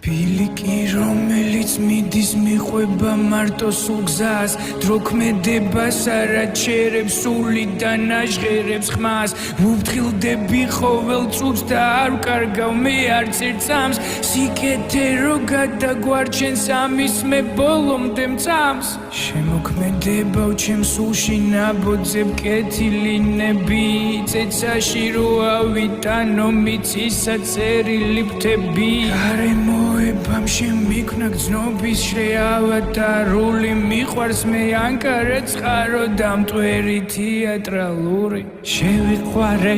ბილიკი რომელიც მიდის მიყვება მარტო სულ გზას დრო ქმედებას არა ჩერებს სულიდან აჟღერებს ხმას ვუფრთხილდები ყოველ წუთს და არ ვკარგავ მე არც ერთ წამს სიკეთე რო გადაგვარჩენს ამის მე ბოლომდე მწამს შემოქმედებავ ჩემს სულში ნაბოძებ კეთილინები წეცაში რო ავიტანო მიწისა წერილი ფრთები გარემოებამ შემიქმნა გრძნობის შეავადარული მიყვარს მე ანკარა წყარო და მტვერი თეატრალური შევიყვარე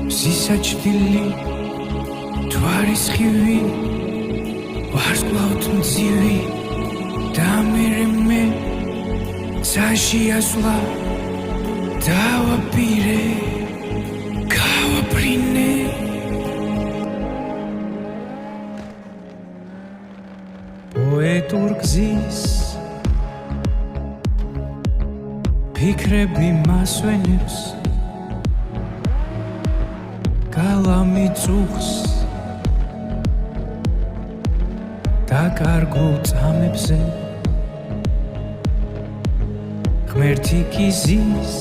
მზისაჩდილი თვარის ხივი ვარსკვლავთ მძივი და მე ცაში ასვლა დავაპირე გავაფრინე პოეტურ გზის ფიქრები მასვენებს გალამი წუხს დაკარგულ წამებზე ღმერთი კიზის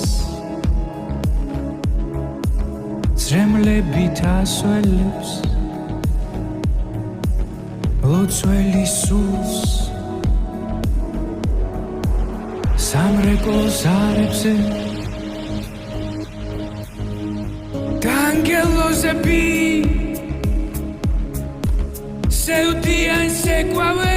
ძრემლებით ასველებს ლოცველი სულს სამრეკლოს არებზე და ანგელოზები სევდიან სეკვავენ